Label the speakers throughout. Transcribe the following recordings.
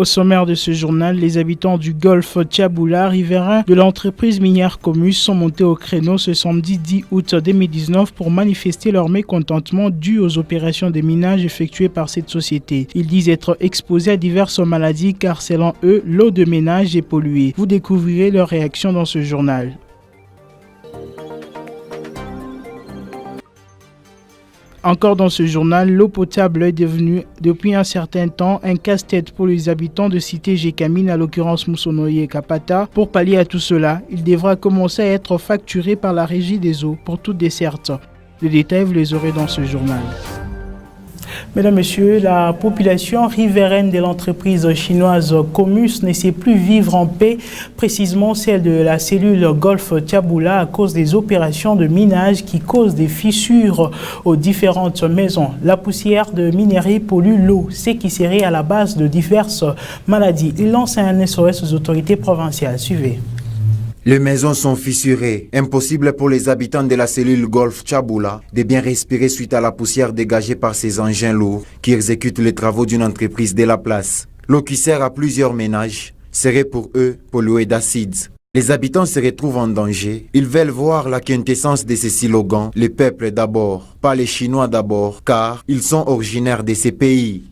Speaker 1: Au sommaire de ce journal, les habitants du golfe Tchaboula, riverains de l'entreprise minière Comus, sont montés au créneau ce samedi 10 août 2019 pour manifester leur mécontentement dû aux opérations de minage effectuées par cette société. Ils disent être exposés à diverses maladies car selon eux, l'eau de ménage est polluée. Vous découvrirez leur réaction dans ce journal. Encore dans ce journal, l'eau potable est devenue depuis un certain temps un casse-tête pour les habitants de cité Gécamine, à l'occurrence Moussonoye et Kapata. Pour pallier à tout cela, il devra commencer à être facturé par la régie des eaux pour toute desserte. Les détails, vous les aurez dans ce journal. Mesdames, Messieurs, la population riveraine de l'entreprise chinoise Comus ne sait plus vivre en paix, précisément celle de la cellule Golfe Tchaboula, à cause des opérations de minage qui causent des fissures aux différentes maisons. La poussière de minerai pollue l'eau, ce qui serait à la base de diverses maladies. Il lance un SOS aux autorités provinciales. Suivez.
Speaker 2: Les maisons sont fissurées. Impossible pour les habitants de la cellule Golfe Tchaboula de bien respirer suite à la poussière dégagée par ces engins lourds qui exécutent les travaux d'une entreprise de la place. L'eau qui sert à plusieurs ménages serait pour eux polluée d'acide. Les habitants se retrouvent en danger. Ils veulent voir la quintessence de ces slogans. Le peuple d'abord, pas les Chinois d'abord, car ils sont originaires de ces pays.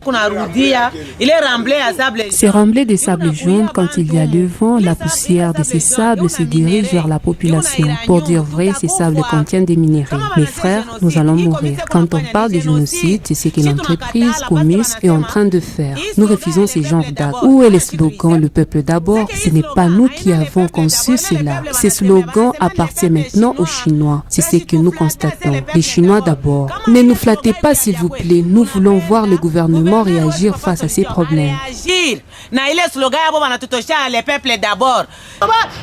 Speaker 3: C'est remblai de sable jaune. Quand il y a le vent, la poussière de ces sables se dirige vers la population. Pour dire vrai, ces sables contiennent des minéraux. Mes frères, nous allons mourir. Quand on parle de génocide, c'est ce que l'entreprise Comus est en train de faire. Nous refusons ces genres d'actes. Où est le slogan « Le peuple d'abord » Ce n'est pas nous qui avons conçu cela. Ce slogan appartient maintenant aux Chinois. C'est ce que nous constatons. Les Chinois d'abord. Ne nous flattez pas, s'il vous plaît. Nous voulons voir le gouvernement réagir face à ces problèmes.
Speaker 4: Le peuple d'abord.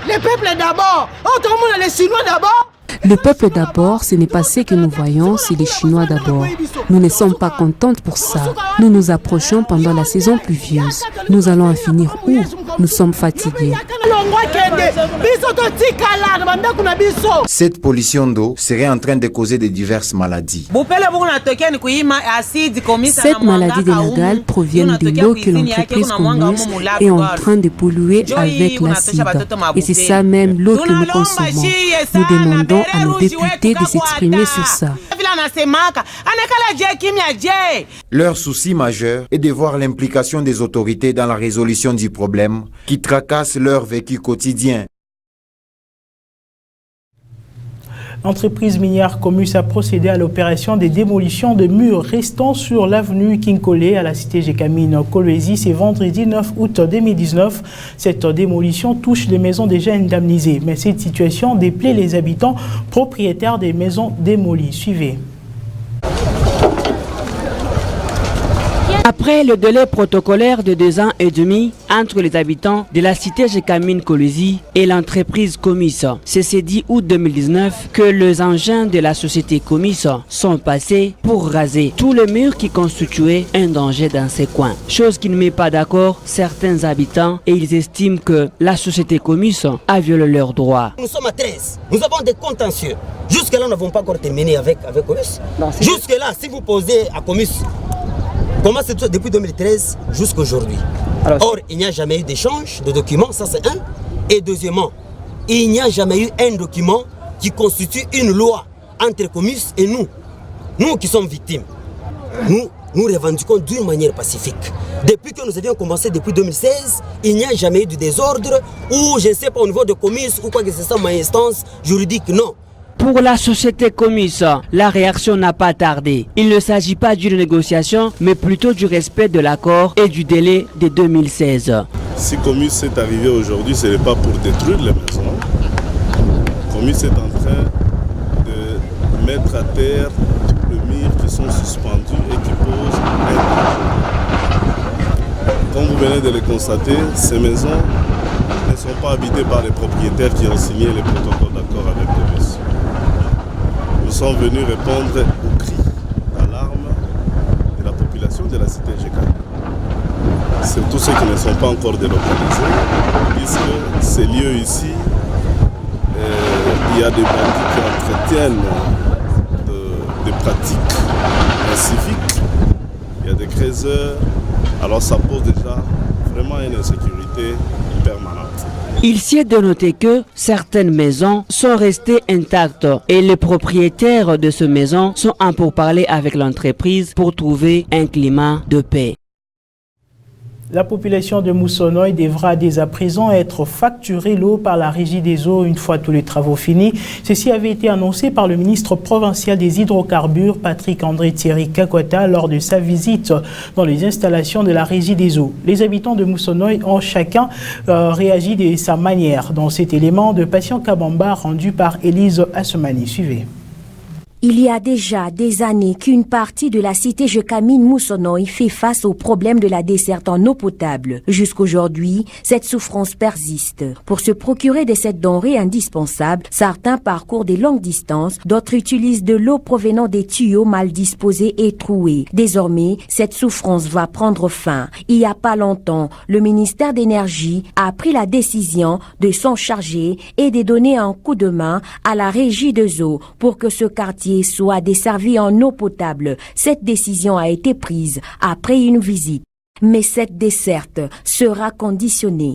Speaker 4: Le peuple d'abord. Oh, tout le monde, les Chinois d'abord.
Speaker 3: Le peuple d'abord, ce n'est pas ce que nous voyons, c'est les Chinois d'abord. Nous ne sommes pas contentes pour ça. Nous nous approchons pendant la saison pluvieuse. Nous allons en finir où? Nous sommes fatigués.
Speaker 2: Cette pollution d'eau serait en train de causer de diverses maladies.
Speaker 3: Cette maladie de la gale provient de l'eau que l'entreprise Comus est en train de polluer avec l'acide. Et c'est ça même l'eau que nous consommons. Nous demandons à nos députés de s'exprimer sur ça.
Speaker 2: Leur souci majeur est de voir l'implication des autorités dans la résolution du problème qui tracasse leur vécu quotidien.
Speaker 1: L'entreprise minière Comus a procédé à l'opération de démolition de murs restant sur l'avenue Kinkole à la cité Gécamine Kolwezi. C'est vendredi 9 août 2019. Cette démolition touche des maisons déjà indemnisées. Mais cette situation déplaît les habitants propriétaires des maisons démolies. Suivez.
Speaker 5: Après le délai protocolaire de 2 ans et demi entre les habitants de la cité Gécamine Kolwezi et l'entreprise Comus, c'est ce 10 août 2019 que les engins de la société Comus sont passés pour raser tous les murs qui constituaient un danger dans ces coins. Chose qui ne met pas d'accord certains habitants et ils estiment que la société Comus a violé leurs droits.
Speaker 6: Nous sommes à 13, nous avons des contentieux. Jusque-là, nous n'avons pas encore terminé avec Comus. Jusque-là, si vous posez à Comus, comment c'est tout depuis 2013 jusqu'à aujourd'hui. Or, il n'y a jamais eu d'échange de documents, ça c'est un. Et deuxièmement, il n'y a jamais eu un document qui constitue une loi entre Comus et nous. Nous qui sommes victimes. Nous revendiquons d'une manière pacifique. Depuis que nous avions commencé depuis 2016, il n'y a jamais eu de désordre ou je ne sais pas au niveau de Comus ou quoi que ce soit ma instance juridique, non.
Speaker 5: Pour la société Comus, la réaction n'a pas tardé. Il ne s'agit pas d'une négociation, mais plutôt du respect de l'accord et du délai de 2016.
Speaker 7: Si Comus est arrivé aujourd'hui, ce n'est pas pour détruire les maisons. Comus est en train de mettre à terre tous les murs qui sont suspendus et qui posent un danger. Comme vous venez de le constater, ces maisons ne sont pas habitées par les propriétaires qui ont signé les protocoles d'accord avec Comus. Nous sommes venus répondre aux cris d'alarme de la population de la cité Gécamine. C'est tous ceux qui ne sont pas encore délocalisés, puisque ces lieux ici, il y a des bandits qui entretiennent des pratiques pacifiques, il y a des creuseurs, alors ça pose déjà vraiment une insécurité permanente.
Speaker 5: Il s'y est de noter que certaines maisons sont restées intactes et les propriétaires de ces maisons sont en pourparlers avec l'entreprise pour trouver un climat de paix.
Speaker 1: La population de Moussonoye devra dès à présent être facturée l'eau par la Régie des eaux une fois tous les travaux finis. Ceci avait été annoncé par le ministre provincial des hydrocarbures, Patrick André Thierry Kakwata, lors de sa visite dans les installations de la Régie des eaux. Les habitants de Moussonoye ont chacun réagi de sa manière dans cet élément de Patient Kabamba rendu par Élise Assoumani. Suivez.
Speaker 8: Il y a déjà des années qu'une partie de la cité Jekamine Moussonoye fait face au problème de la desserte en eau potable. Jusqu'aujourd'hui, cette souffrance persiste. Pour se procurer de cette denrée indispensable, certains parcourent des longues distances, d'autres utilisent de l'eau provenant des tuyaux mal disposés et troués. Désormais, cette souffrance va prendre fin. Il n'y a pas longtemps, le ministère d'énergie a pris la décision de s'en charger et de donner un coup de main à la Régie des eaux pour que ce quartier soit desservi en eau potable. Cette décision a été prise après une visite. Mais cette desserte sera conditionnée.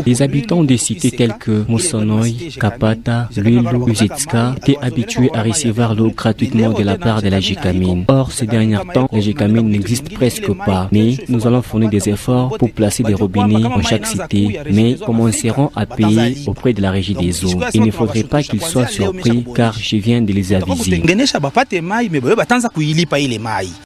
Speaker 9: Les habitants des cités telles que Moussonoye, Kapata, Lulu, Uzetska étaient habitués à recevoir l'eau gratuitement de la part de la Gécamine. Or, ces derniers temps, la Gécamine n'existe presque pas. Mais nous allons fournir des efforts pour placer des robinets dans chaque cité, mais commencerons à payer auprès de la Régie des eaux. Il ne faudrait pas qu'ils soient surpris car je viens de les aviser.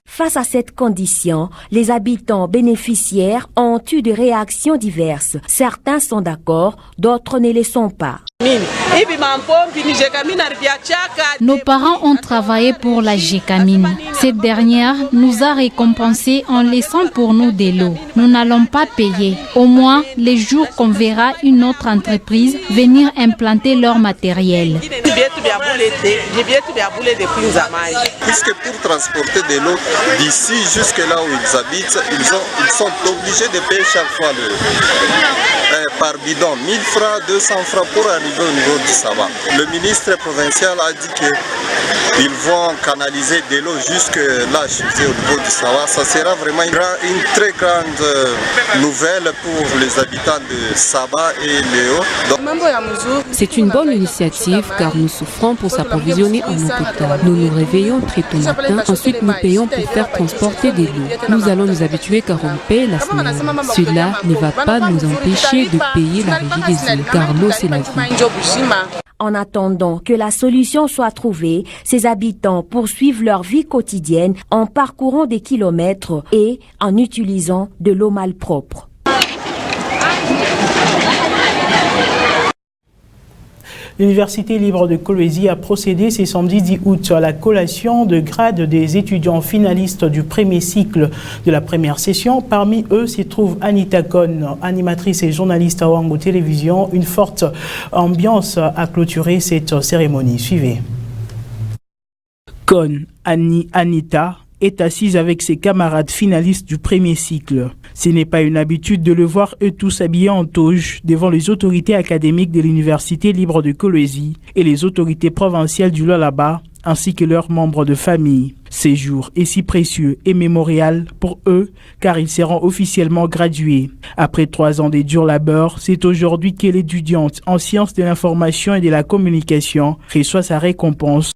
Speaker 8: Face à cette condition, les habitants bénéficiaires ont eu des réactions diverses. Certains sont d'accord, d'autres ne le sont pas.
Speaker 10: Nos parents ont travaillé pour la Gécamine. Cette dernière nous a récompensés en laissant pour nous de l'eau. Nous n'allons pas payer. Au moins, les jours qu'on verra une autre entreprise venir implanter leur matériel.
Speaker 11: Puisque pour transporter de l'eau d'ici jusque là où ils habitent, ils sont obligés de payer chaque fois par bidon 1000 francs, 200 francs pour arriver au niveau du Saba. Le ministre provincial a dit qu'ils vont canaliser de l'eau jusque là, au niveau du Saba. Ça sera vraiment une très grande nouvelle pour les habitants de Saba et Léo.
Speaker 3: C'est une bonne initiative car nous souffrons pour s'approvisionner en eau potable. Nous nous réveillons très tôt le matin, ensuite nous payons pour faire transporter de l'eau. Nous allons nous habituer car on paie la semaine. Cela ne va pas nous empêcher de payer la Régie des eaux car l'eau c'est la vie.
Speaker 8: En attendant que la solution soit trouvée, ces habitants poursuivent leur vie quotidienne en parcourant des kilomètres et en utilisant de l'eau malpropre.
Speaker 1: L'Université libre de Kolwezi a procédé ce samedi 10 août à la collation de grade des étudiants finalistes du premier cycle de la première session. Parmi eux se trouve Anita Kon, animatrice et journaliste à Wango Télévision. Une forte ambiance a clôturé cette cérémonie. Suivez. Kon, Anita, est assise avec ses camarades finalistes du premier cycle. Ce n'est pas une habitude de le voir eux tous habillés en toge devant les autorités académiques de l'Université libre de Kolwezi et les autorités provinciales du Lualaba, ainsi que leurs membres de famille. Ces jours est si précieux et mémorial pour eux car ils seront officiellement gradués. Après 3 ans de dur labeur, c'est aujourd'hui que l'étudiante en sciences de l'information et de la communication reçoit sa récompense.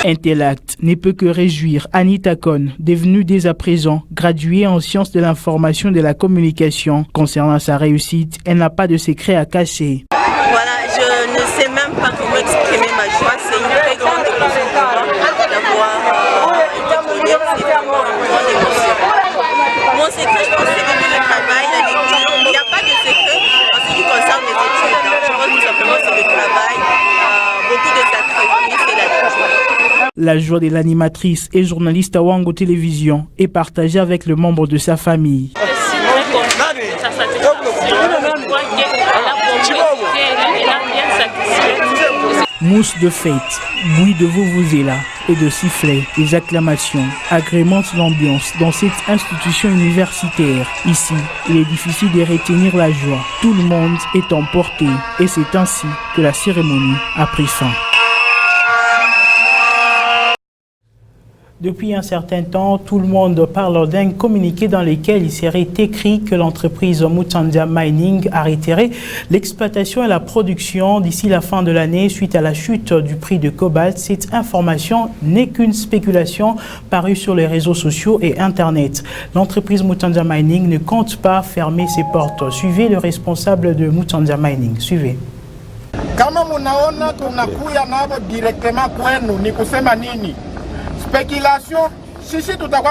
Speaker 1: Un tel acte ne peut que réjouir Anita Kon, devenue dès à présent graduée en sciences de l'information et de la communication. Concernant sa réussite, elle n'a pas de secret à cacher.
Speaker 12: Voilà, je ne sais même pas comment exprimer ma joie. C'est une très grande émotion pour moi d'avoir été connue. C'est vraiment une grande émotion. Mon secret, je pense, c'est le travail, la lecture. Il n'y a pas de secret en ce qui concerne les études. Je pense tout simplement c'est le travail, beaucoup de sacrifices et la lecture.
Speaker 1: La joie de l'animatrice et journaliste à Wango Télévision est partagée avec le membre de sa famille. Mousse de fête, bruit de vuvuzela et de sifflets, les acclamations agrémentent l'ambiance dans cette institution universitaire. Ici, il est difficile de retenir la joie. Tout le monde est emporté et c'est ainsi que la cérémonie a pris fin. Depuis un certain temps, tout le monde parle d'un communiqué dans lequel il serait écrit que l'entreprise Mutanda Mining arrêterait l'exploitation et la production d'ici la fin de l'année suite à la chute du prix de cobalt. Cette information n'est qu'une spéculation parue sur les réseaux sociaux et Internet. L'entreprise Mutanda Mining ne compte pas fermer ses portes. Suivez le responsable de Mutanda Mining. Suivez.
Speaker 13: Kama munaona tunakuya nabo directement kwenu ni kusema nini? Spéculation.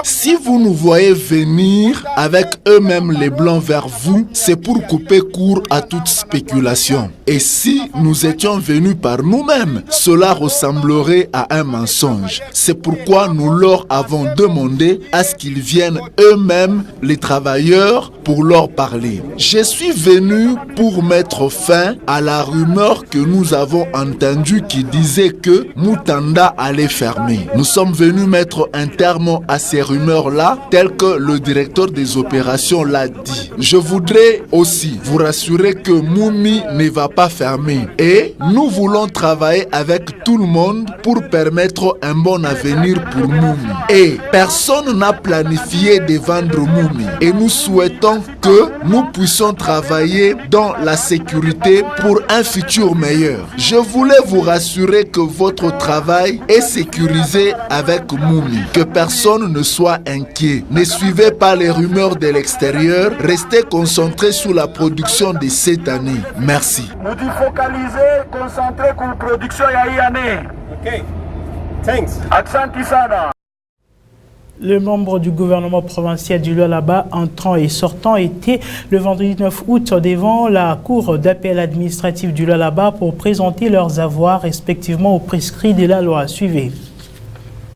Speaker 14: Si vous nous voyez venir avec eux-mêmes les blancs vers vous, c'est pour couper court à toute spéculation. Et si nous étions venus par nous-mêmes, cela ressemblerait à un mensonge. C'est pourquoi nous leur avons demandé à ce qu'ils viennent eux-mêmes, les travailleurs, pour leur parler. Je suis venu pour mettre fin à la rumeur que nous avons entendue qui disait que Mutanda allait fermer. Nous sommes venus mettre un terme à ces rumeurs-là, tel que le directeur des opérations l'a dit. Je voudrais aussi vous rassurer que Moumi ne va pas fermer et nous voulons travailler avec tout le monde pour permettre un bon avenir pour Moumi. Et personne n'a planifié de vendre Moumi et nous souhaitons que nous puissions travailler dans la sécurité pour un futur meilleur. Je voulais vous rassurer que votre travail est sécurisé avec Moumi, que personne ne soit inquiet. Ne suivez pas les rumeurs de l'extérieur. Restez concentrés sur la production de cette année. Merci.
Speaker 13: Nous devons focaliser, concentrer sur la production de cette année. Ok. Thanks. Asante sana.
Speaker 1: Le membre du gouvernement provincial du Lualaba entrant et sortant était le vendredi 9 août devant la cour d'appel administrative du Lualaba pour présenter leurs avoirs respectivement aux prescrits de la loi. Suivez.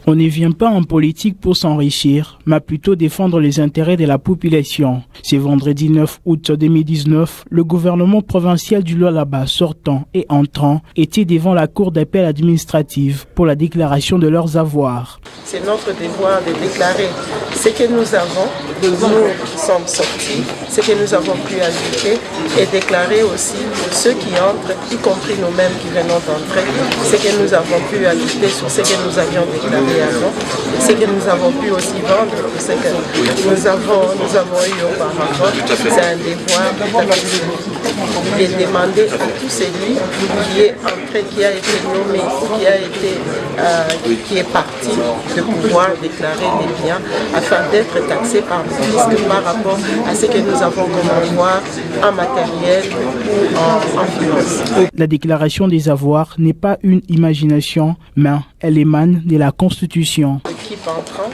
Speaker 1: On ne vient pas en politique pour s'enrichir, mais plutôt défendre les intérêts de la population. Ce vendredi 9 août 2019, le gouvernement provincial du Lualaba sortant et entrant était devant la cour d'appel administrative pour la déclaration de leurs avoirs.
Speaker 15: C'est notre devoir de déclarer ce que nous avons, nous qui sommes sortis, ce que nous avons pu ajouter et déclarer aussi ceux qui entrent, y compris nous-mêmes qui venons d'entrer, ce que nous avons pu ajouter sur ce que nous avions déclaré avant, ce que nous avons pu aussi vendre, ce que nous avons eu auparavant. C'est un devoir de demander à tout celui qui est entré, qui a été nommé, qui est parti, de pouvoir déclarer les biens afin d'être taxé par le fisc par rapport à ce que nous avons comme avoir en matériel ou en finance.
Speaker 1: La déclaration des avoirs n'est pas une imagination, mais elle émane de la Constitution.
Speaker 15: L'équipe entrant,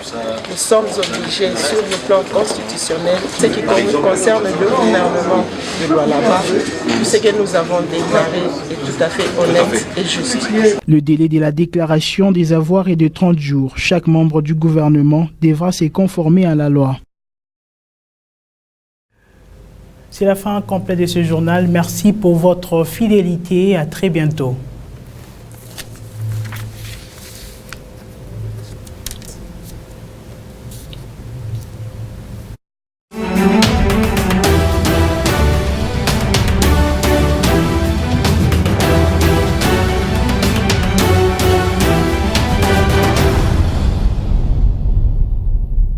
Speaker 15: nous sommes obligés sur le plan constitutionnel, ce qui concerne le gouvernement de Lualaba, tout ce que nous avons déclaré est tout à fait honnête et juste.
Speaker 1: Le délai de la déclaration des avoirs est de 30 jours. Chaque membre du gouvernement devra se conformer à la loi. C'est la fin complète de ce journal. Merci pour votre fidélité. À très bientôt.